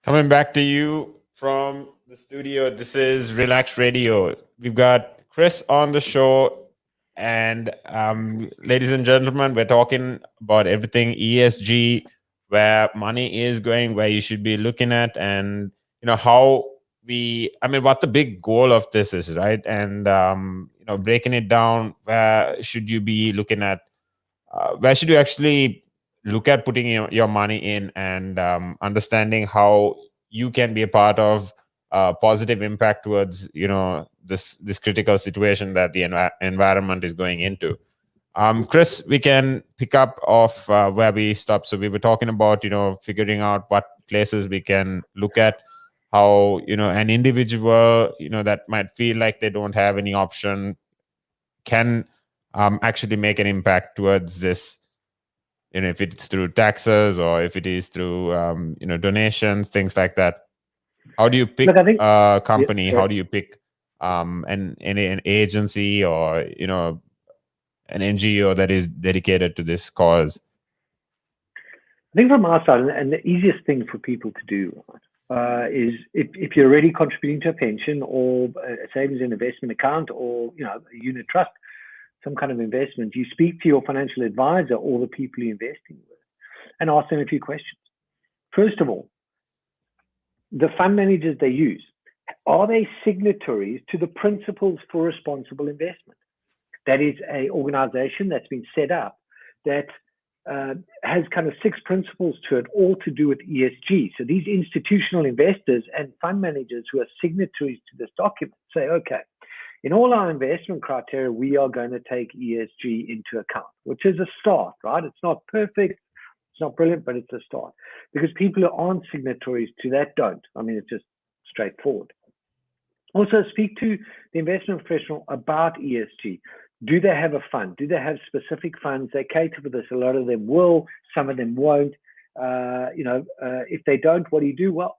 Coming back to you from the studio, this is Relax Radio. We've got Chris on the show, and ladies and gentlemen, we're talking about everything ESG, where money is going, where you should be looking at, and how what the big goal of this is, right? And breaking it down, where should you be looking at? Where should you actually look at putting your money in, and understanding how you can be a part of positive impact towards this critical situation that the environment is going into. Chris, we can pick up off where we stopped. So we were talking about figuring out what places we can look at, how an individual that might feel like they don't have any option can actually make an impact towards this, if it's through taxes or if it is through donations, things like that. How do you pick a company? Yeah. How do you pick an agency or an NGO that is dedicated to this cause? I think from our side, and the easiest thing for people to do is if you're already contributing to a pension or a savings and investment account or a unit trust, some kind of investment, you speak to your financial advisor or the people you're investing with and ask them a few questions. First of all, the fund managers they use, are they signatories to the Principles for Responsible Investment? That is an organization that's been set up that has kind of 6 principles to it, all to do with ESG. So these institutional investors and fund managers who are signatories to this document say, okay, in all our investment criteria, we are going to take ESG into account, which is a start, right? It's not perfect, it's not brilliant, but it's a start. Because people who aren't signatories to that don't. I mean, it's just straightforward. Also, speak to the investment professional about ESG. Do they have a fund? Do they have specific funds? They cater for this. A lot of them will, some of them won't. If they don't, what do you do? Well,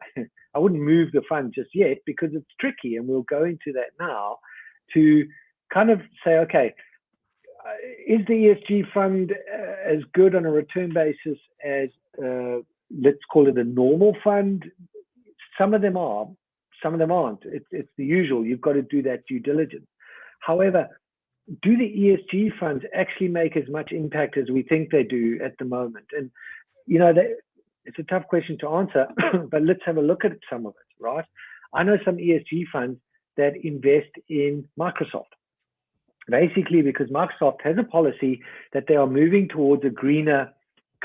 I wouldn't move the fund just yet because it's tricky, and we'll go into that now to kind of say, okay, is the ESG fund as good on a return basis as, let's call it a normal fund? Some of them are, some of them aren't. It's the usual. You've got to do that due diligence. However, do the ESG funds actually make as much impact as we think they do at the moment? And, it's a tough question to answer, but let's have a look at some of it, right? I know some ESG funds that invest in Microsoft, basically because Microsoft has a policy that they are moving towards a greener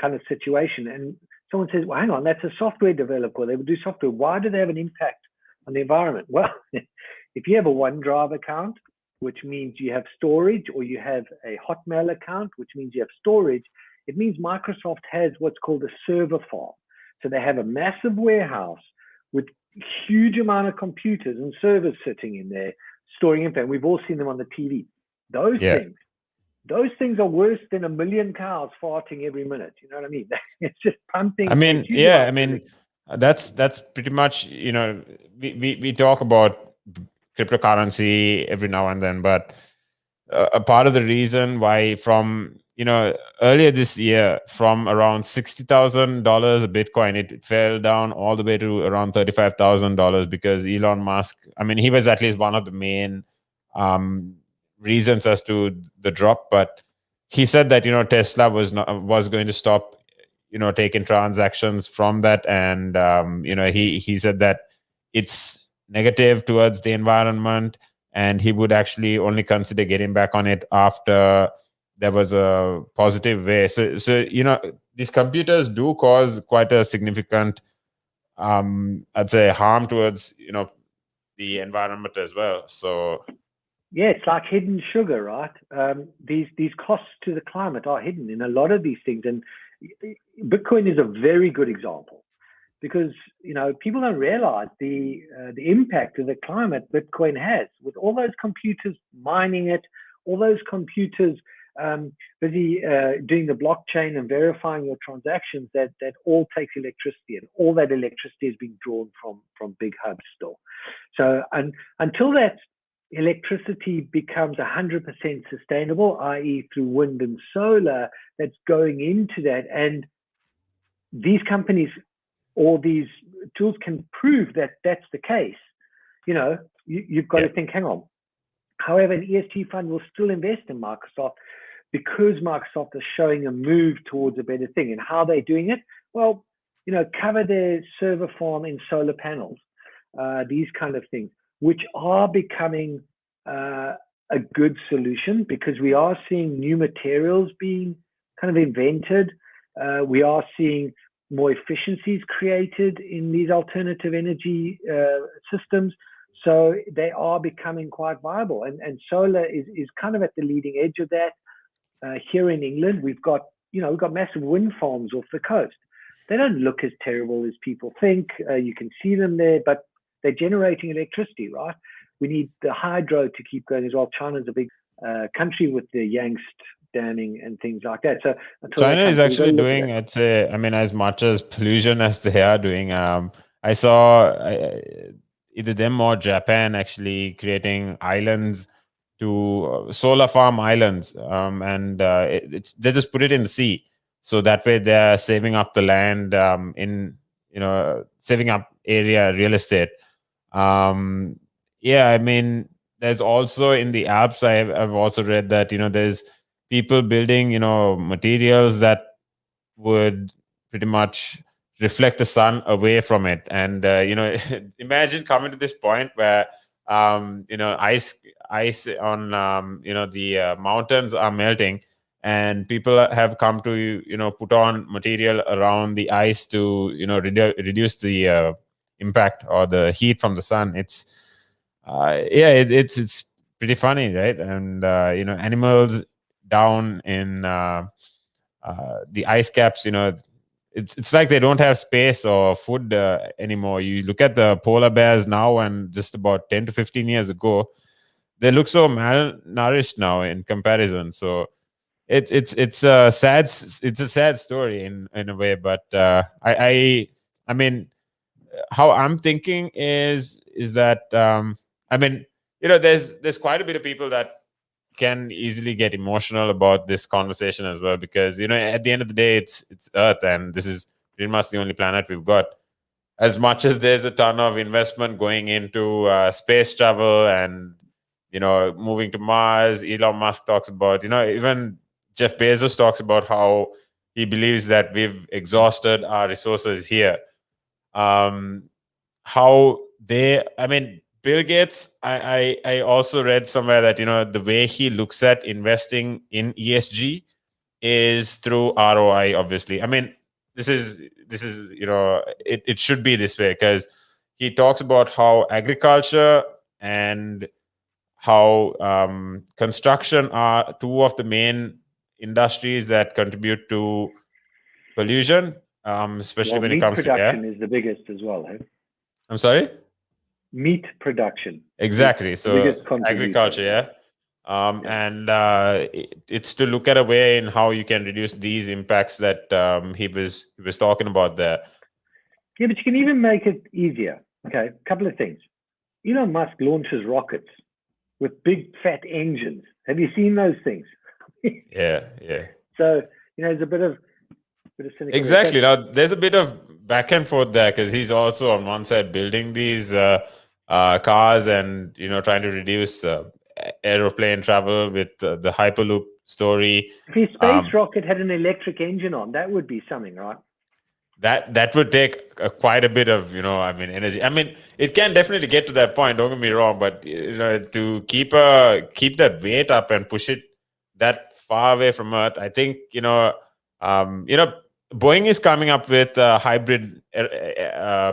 kind of situation. And someone says, well, hang on, that's a software developer. They would do software. Why do they have an impact on the environment? Well, if you have a OneDrive account, which means you have storage, or you have a Hotmail account, which means you have storage, it means Microsoft has what's called a server farm. So they have a massive warehouse with huge amount of computers and servers sitting in there, storing info. And we've all seen them on the TV. Those things are worse than a million cows farting every minute. You know what I mean? It's just pumping. That's pretty much, we talk about cryptocurrency every now and then, but a part of the reason why from earlier this year, from around $60,000 a Bitcoin, it fell down all the way to around $35,000 because Elon Musk, he was at least one of the main reasons as to the drop. But he said that Tesla was going to stop taking transactions from that, and he said that it's negative towards the environment, and he would actually only consider getting back on it after there was a positive way. So these computers do cause quite a significant, I'd say, harm towards the environment as well. So yeah, it's like hidden sugar, right? These costs to the climate are hidden in a lot of these things, and Bitcoin is a very good example because people don't realize the impact of the climate Bitcoin has, with all those computers mining it, all those computers busy doing the blockchain and verifying your transactions. That all takes electricity, and all that electricity is being drawn from big hubs still. So until that electricity becomes 100% sustainable, i.e. through wind and solar, that's going into that, and these companies or these tools can prove that that's the case, you've got to think, hang on. However, an ESG fund will still invest in Microsoft because Microsoft is showing a move towards a better thing. And how they're doing it? Well, cover their server farm in solar panels, these kind of things, which are becoming a good solution, because we are seeing new materials being kind of invented. We are seeing more efficiencies created in these alternative energy systems. So they are becoming quite viable. And solar is kind of at the leading edge of that. Here in England, we've got massive wind farms off the coast. They don't look as terrible as people think. You can see them there, but they're generating electricity, right? We need the hydro to keep going as well. China's a big country with the Yangtze damming and things like that. So China is actually doing, I'd say, as much as pollution as they are doing. I saw either them or Japan actually creating islands to solar farm islands, and they just put it in the sea, so that way they're saving up the land, saving up area real estate. There's also in the Alps, I've also read that there's people building materials that would pretty much reflect the sun away from it. And imagine coming to this point where ice on the mountains are melting, and people have come to put on material around the ice to reduce the impact or the heat from the sun. It's it's pretty funny, right? And animals down in the ice caps, it's like they don't have space or food anymore. You look at the polar bears now, and just about 10 to 15 years ago, they look so malnourished now in comparison. So it's a sad story in a way. But I mean, how I'm thinking is that there's quite a bit of people that can easily get emotional about this conversation as well, because at the end of the day, it's Earth, and this is pretty much the only planet we've got. As much as there's a ton of investment going into space travel and moving to Mars, Elon Musk talks about, even Jeff Bezos talks about how he believes that we've exhausted our resources here. How Bill Gates, I also read somewhere that the way he looks at investing in ESG is through ROI. Obviously, this is it should be this way, because he talks about how agriculture and how construction are two of the main industries that contribute to pollution, especially when it comes to air. Meat production is the biggest as well. Eh? I'm sorry? Meat production. Exactly. So agriculture, yeah. And it's to look at a way in how you can reduce these impacts that he was talking about there. Yeah, but you can even make it easier. Okay, a couple of things. Elon Musk launches rockets with big fat engines. Have you seen those things? Yeah. So there's a bit of exactly. Now there's a bit of back and forth there, because he's also on one side building these cars and trying to reduce aeroplane travel with the Hyperloop story. If his space rocket had an electric engine on, that would be something, right? That would take quite a bit of energy. It can definitely get to that point. Don't get me wrong, but to keep that weight up and push it that far away from Earth, I think Boeing is coming up with hybrid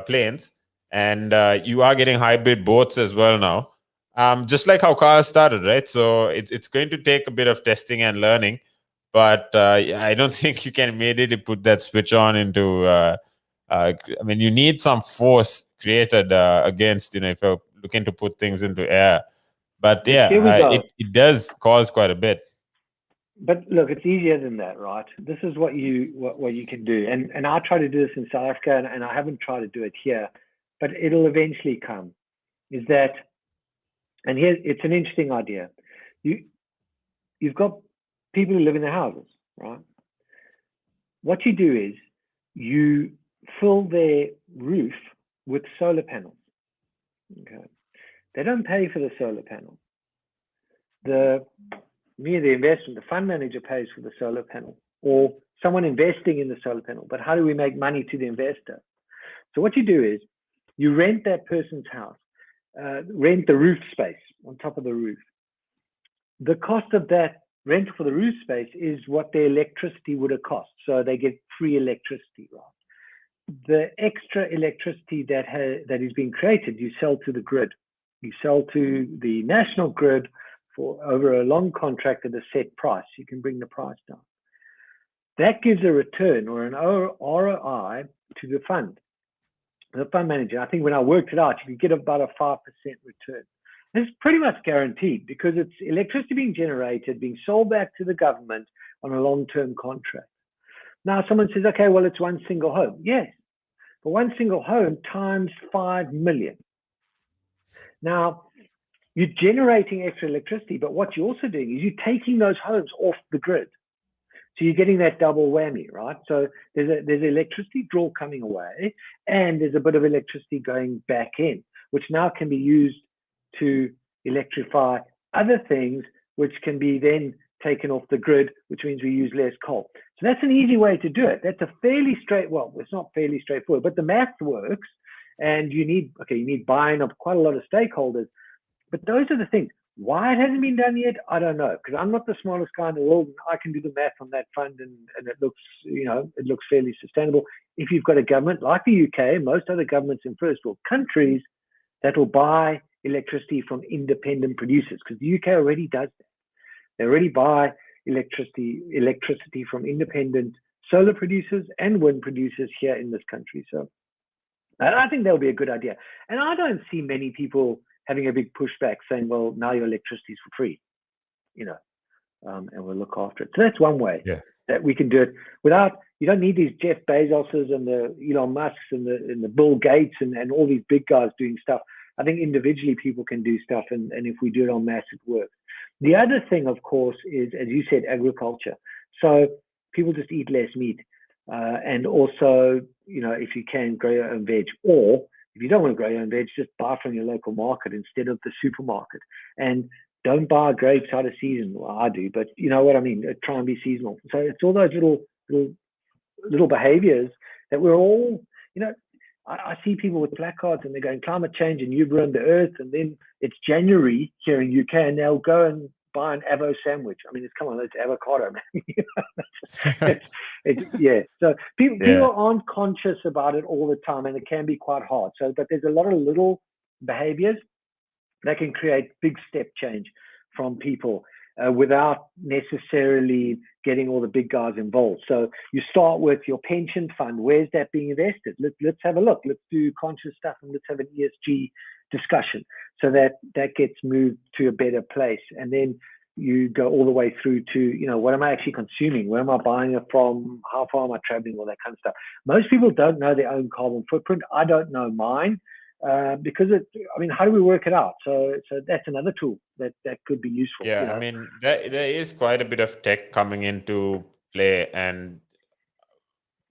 planes, and you are getting hybrid boats as well now. Just like how cars started, right? So it's going to take a bit of testing and learning, but I don't think you can immediately put that switch on into. You need some force created against if you're looking to put things into air. But it does cause quite a bit. But look, it's easier than that, right? This is what you can do, and I try to do this in South Africa, and I haven't tried to do it here, but it'll eventually come. Is that, and here it's an interesting idea. You've got people who live in their houses, right? What you do is you fill their roof with solar panels. Okay. They don't pay for the solar panel. The investment, the fund manager pays for the solar panel, or someone investing in the solar panel. But how do we make money to the investor? So what you do is you rent that person's house, rent the roof space on top of the roof. The cost of that rent for the roof space is what their electricity would have cost. So they get free electricity, right? The extra electricity that is being created, you sell to the grid. You sell to the national grid for over a long contract at a set price. You can bring the price down. That gives a return or an ROI to the fund manager. I think when I worked it out, you could get about a 5% return. It's pretty much guaranteed because it's electricity being generated, being sold back to the government on a long-term contract. Now, someone says, okay, well, it's one single home. Yes, but one single home times 5 million. Now, you're generating extra electricity, but what you're also doing is you're taking those homes off the grid. So you're getting that double whammy, right? So there's electricity draw coming away, and there's a bit of electricity going back in, which now can be used to electrify other things, which can be then taken off the grid, which means we use less coal. So that's an easy way to do it. That's a fairly it's not fairly straightforward, but the math works, and you need buy-in of quite a lot of stakeholders. But those are the things. Why it hasn't been done yet, I don't know, because I'm not the smartest guy in the world. I can do the math on that fund, and it looks fairly sustainable. If you've got a government like the UK, most other governments in first world countries, that will buy electricity from independent producers, because the UK already does that. They already buy electricity from independent solar producers and wind producers here in this country. So I think that'll be a good idea. And I don't see many people having a big pushback saying, well, now your electricity is for free, and we'll look after it. So that's one way that we can do it without, you don't need these Jeff Bezoses and the Elon Musks and the Bill Gates and all these big guys doing stuff. I think individually people can do stuff, and if we do it en masse, it works. The other thing, of course, is, as you said, agriculture. So people just eat less meat. And also, if you can, grow your own veg, or if you don't want to grow your own veg, just buy from your local market instead of the supermarket. And don't buy grapes out of season. Well, I do, but you know what I mean. Try and be seasonal. So it's all those little behaviors that we're all, I see people with placards and they're going, climate change and you've ruined the earth. And then it's January here in UK and they'll go and buy an Avo sandwich. I mean, it's avocado, man. So people aren't conscious about it all the time, and it can be quite hard. So, but there's a lot of little behaviors that can create big step change from people without necessarily getting all the big guys involved. So you start with your pension fund. Where's that being invested? Let's have a look. Let's do conscious stuff, and let's have an ESG discussion, so that gets moved to a better place. And then you go all the way through to, what am I actually consuming? Where am I buying it from? How far am I traveling? All that kind of stuff. Most people don't know their own carbon footprint. I don't know mine because how do we work it out? So that's another tool that could be useful. Yeah, I mean, there is quite a bit of tech coming into play. And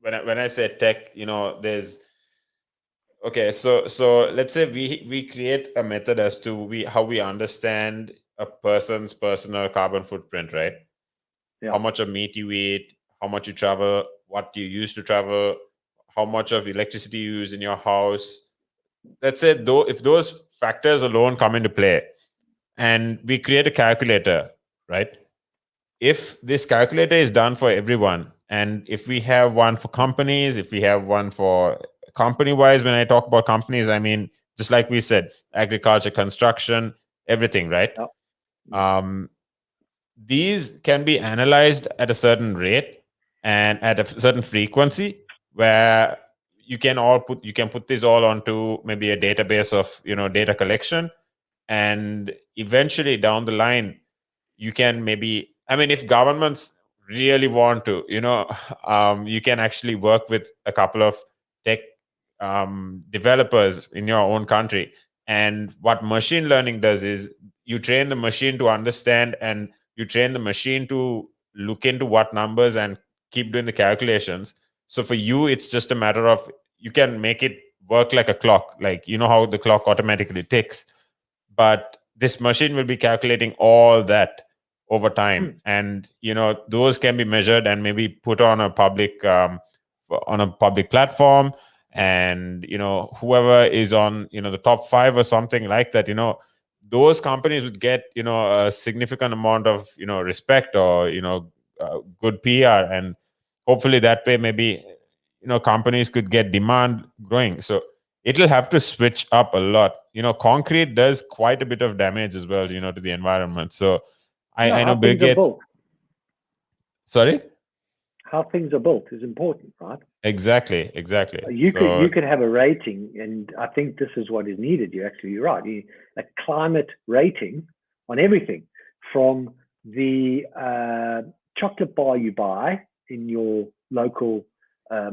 when I say tech, there's, okay, so let's say we create a method as to how we understand a person's personal carbon footprint, right? Yeah. How much of meat you eat, how much you travel, what you use to travel, how much of electricity you use in your house. Let's say if those factors alone come into play, and we create a calculator, right? If this calculator is done for everyone, and if we have one for companies, if we have one for company-wise, when I talk about companies, I mean, just like we said, agriculture, construction, everything, right? Yep. These can be analyzed at a certain rate and at a certain frequency, where you can put this all onto maybe a database of data collection, and eventually down the line you can maybe, if governments really want to, you can actually work with a couple of tech developers in your own country. And what machine learning does is you train the machine to understand, and you train the machine to look into what numbers and keep doing the calculations. So for you, it's just a matter of, you can make it work like a clock, like how the clock automatically ticks, but this machine will be calculating all that over time, and those can be measured and maybe put on a public platform, and whoever is on the top 5 or something like that, those companies would get a significant amount of respect, or good PR, and hopefully that way maybe companies could get demand growing. So it'll have to switch up a lot. Concrete does quite a bit of damage as well to the environment. So I know how Bill things are Gates. built. Sorry? How things are built is important, right? Exactly. You could have a rating, and I think this is what is needed. You're absolutely right. A climate rating on everything, from the chocolate bar you buy in your local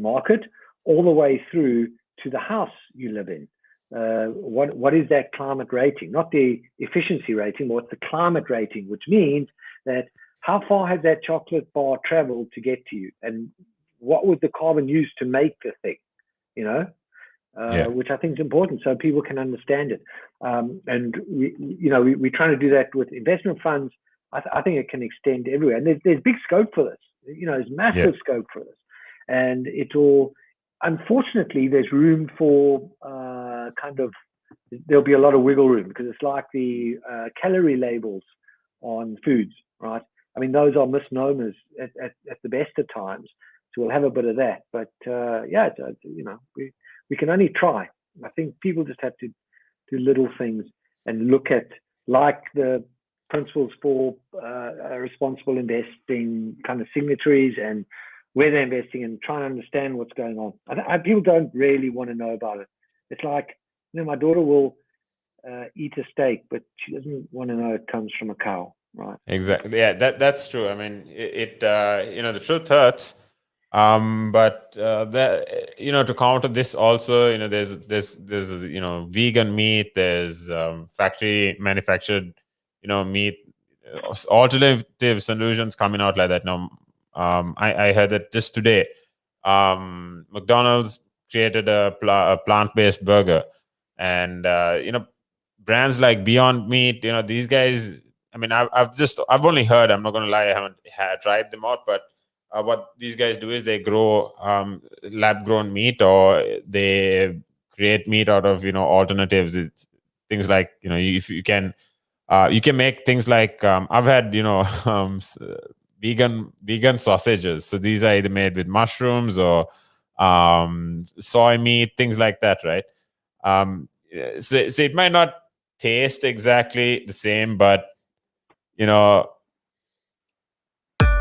market, all the way through to the house you live in. What is that climate rating? Not the efficiency rating, but what's the climate rating, which means that how far has that chocolate bar traveled to get to you, and what was the carbon used to make the thing, which I think is important, so people can understand it. And we're trying to do that with investment funds. I think it can extend everywhere, and there's big scope for this. There's massive scope for this, and unfortunately, there's room for there'll be a lot of wiggle room, because it's like the calorie labels on foods, right? I mean, those are misnomers at the best of times. So we'll have a bit of that, but we can only try. I think people just have to do little things and look at, like, the principles for responsible investing kind of signatories and where they're investing, and try and understand what's going on. People don't really want to know about it. It's like, my daughter will eat a steak, but she doesn't want to know it comes from a cow, right? Exactly. Yeah, that's true. I mean, it the truth hurts. But that, to counter this also, there's vegan meat, there's factory manufactured meat, alternative solutions coming out like that now. I heard that just today, McDonald's created a plant-based burger, and brands like Beyond Meat, these guys. I mean, I've only heard. I'm not going to lie, I haven't tried them out, but what these guys do is they grow lab-grown meat, or they create meat out of alternatives. It's things like if you can make things like I've had vegan sausages. So these are either made with mushrooms or soy meat, things like that, right? So it might not taste exactly the same, but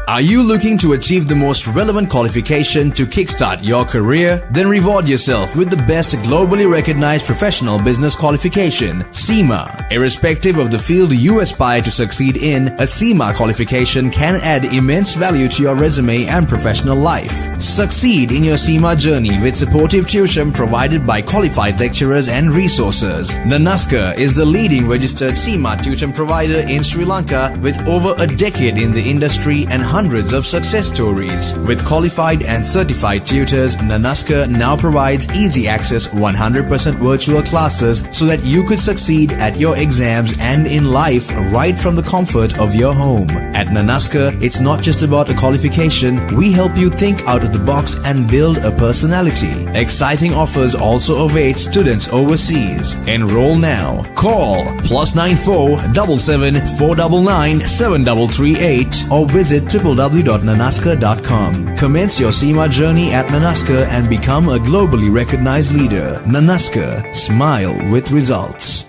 Are you looking to achieve the most relevant qualification to kickstart your career? Then reward yourself with the best globally recognized professional business qualification, CIMA. Irrespective of the field you aspire to succeed in, a CIMA qualification can add immense value to your resume and professional life. Succeed in your CIMA journey with supportive tuition provided by qualified lecturers and resources. Nanaska is the leading registered CIMA tuition provider in Sri Lanka, with over a decade in the industry and hundreds of success stories. With qualified and certified tutors, Nanaska now provides easy access 100% virtual classes so that you could succeed at your exams and in life right from the comfort of your home. At Nanaska, it's not just about a qualification. We help you think out of the box and build a personality. Exciting offers also await students overseas. Enroll now. Call +94 77 499 7338 or visit www.nanaska.com. Commence your CIMA journey at Nanaska and become a globally recognized leader. Nanaska, smile with results.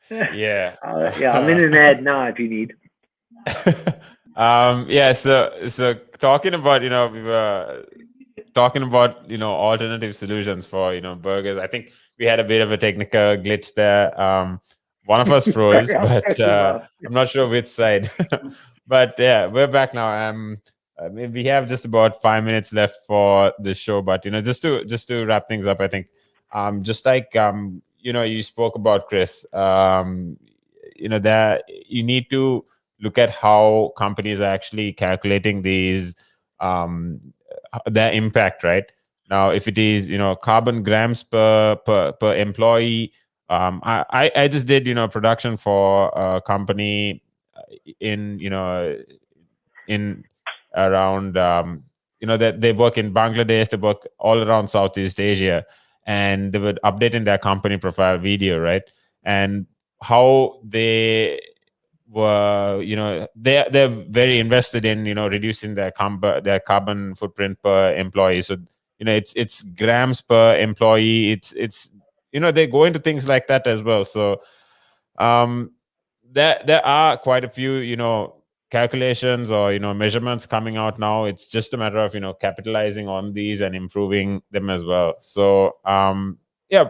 Yeah. I'm in an ad now if you need. So talking about we were talking about alternative solutions for burgers. I think we had a bit of a technical glitch there. One of us froze, but I'm not sure which side. But yeah, we're back now. We have just about 5 minutes left for the show, but just to wrap things up, I think just like you spoke about, Chris, that you need to look at how companies are actually calculating these their impact, right? Now, if it is, carbon grams per employee, I just did, production for a company in, in around, that they work in Bangladesh, they work all around Southeast Asia, and they were updating their company profile video, right? And how they were, they're very invested in, reducing their carbon footprint per employee. So, it's grams per employee. It's they go into things like that as well. So there are quite a few, calculations or measurements coming out now. It's just a matter of capitalizing on these and improving them as well. So yeah,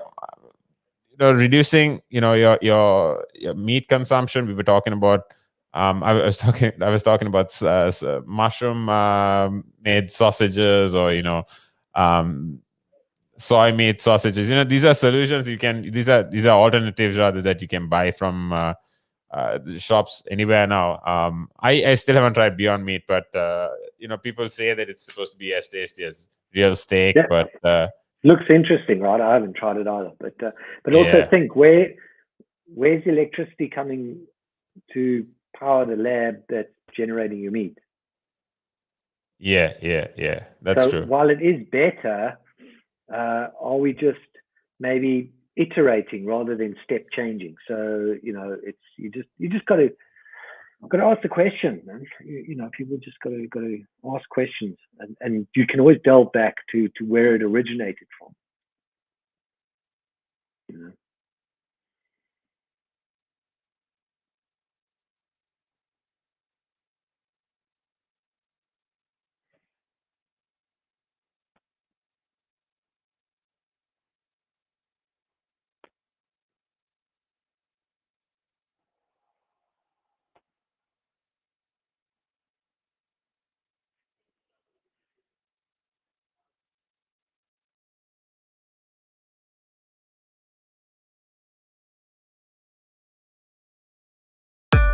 reducing your meat consumption. We were talking about I was talking about mushroom made sausages, or soy meat sausages. These are solutions these are alternatives rather that you can buy from the shops anywhere now. I still haven't tried Beyond Meat, but people say that it's supposed to be as tasty as real steak. Yeah. But looks interesting, right? I haven't tried it either, but Yeah. also think where's the electricity coming to power the lab that's generating your meat? Yeah. That's So true. while it is better, are we just maybe iterating rather than step changing? So it's you just got to ask the question, man. People just got to ask questions, and you can always delve back to where it originated from.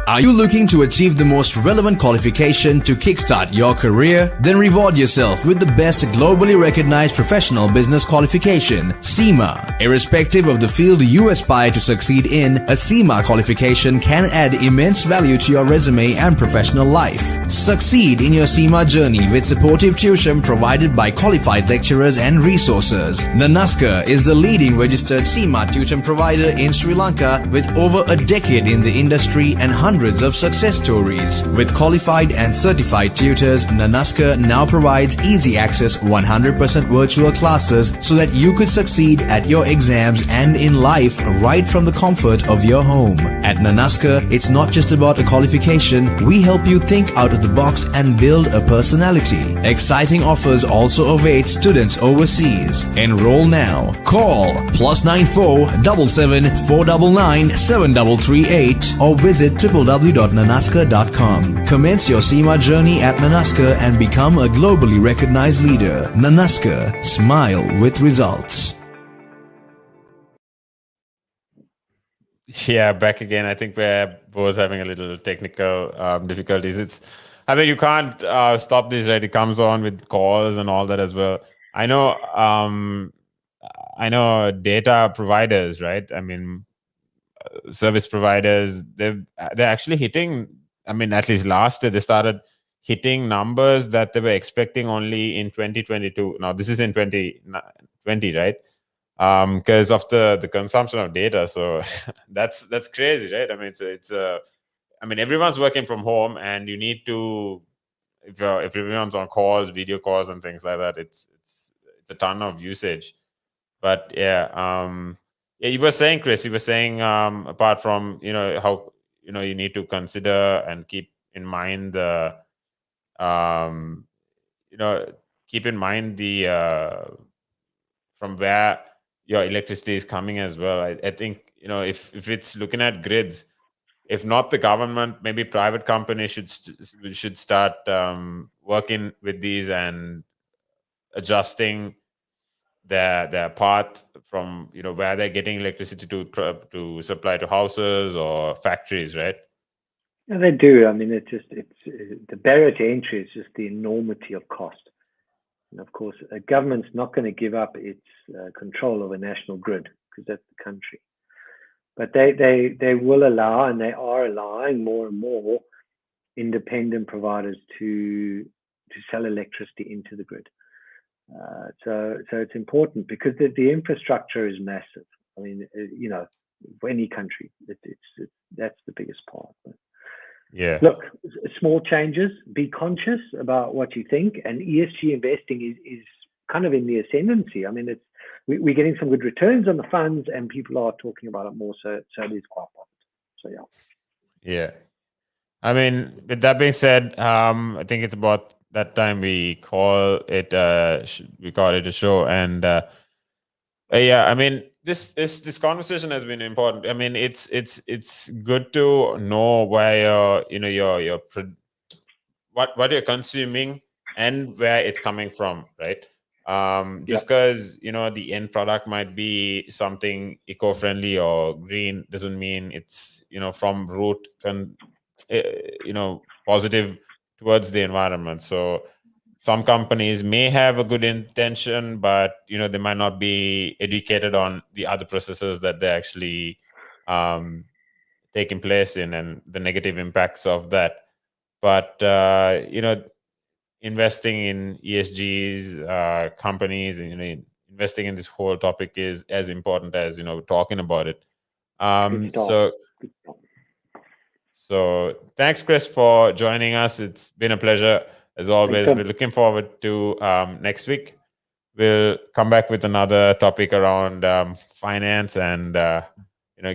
Are you looking to achieve the most relevant qualification to kickstart your career? Then reward yourself with the best globally recognized professional business qualification, CIMA. Irrespective of the field you aspire to succeed in, a CIMA qualification can add immense value to your resume and professional life. Succeed in your CIMA journey with supportive tuition provided by qualified lecturers and resources. Nanaska is the leading registered CIMA tuition provider in Sri Lanka with over a decade in the industry and hundreds of success stories. With qualified and certified tutors, Nanaska now provides easy access 100% virtual classes so that you could succeed at your exams and in life right from the comfort of your home. At Nanaska, it's not just about a qualification. We help you think out of the box and build a personality. Exciting offers also await students overseas. Enroll now. Call +94 77 499 7338 or visit www.nanaska.com. Commence your CIMA journey at Nanaska and become a globally recognized leader. Nanaska, smile with results. Yeah, back again. I think we're both having a little technical difficulties. You can't stop this, right? It comes on with calls and all that as well. I know data providers, right? Service providers, they're actually hitting, at least last year they started hitting numbers that they were expecting only in 2022. Now this is in 2020, right? Because of the consumption of data. So that's crazy, right? Everyone's working from home, and you need to, if everyone's on calls, video calls and things like that, it's a ton of usage. But yeah, you were saying, Chris, apart from how you need to consider and keep in mind the from where your electricity is coming as well. I think if it's looking at grids, if not the government, maybe private companies should start working with these and adjusting their path from where they're getting electricity to supply to houses or factories, right? Yeah, they do. It's the barrier to entry is just the enormity of cost. And of course, a government's not going to give up its control of a national grid because that's the country. But they will allow, and they are allowing more and more independent providers to sell electricity into the grid. So it's important because the infrastructure is massive. I mean, for any country, that's the biggest part. But yeah. Look, small changes. Be conscious about what you think, and ESG investing is kind of in the ascendancy. I mean, we're getting some good returns on the funds, and people are talking about it more. So it is quite positive. So yeah. Yeah. I mean, with that being said, I think it's about that time we call it a show, and yeah, I mean, this conversation has been important. I mean, it's good to know where your what you're consuming and where it's coming from, right? Just because the end product might be something eco-friendly or green doesn't mean it's from root positive towards the environment. So some companies may have a good intention, but they might not be educated on the other processes that they're actually taking place in and the negative impacts of that. But investing in ESGs companies and investing in this whole topic is as important as talking about it. So thanks, Chris, for joining us. It's been a pleasure as always. We're looking forward to next week. We'll come back with another topic around finance and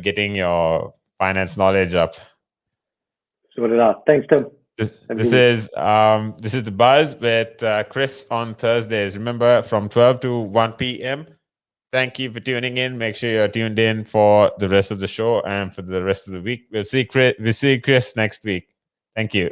getting your finance knowledge up. Sort it out. Thanks, Tim. This is the Buzz with Chris on Thursdays. Remember, from 12 to 1 p.m. Thank you for tuning in. Make sure you're tuned in for the rest of the show and for the rest of the week. We'll see Chris next week. Thank you.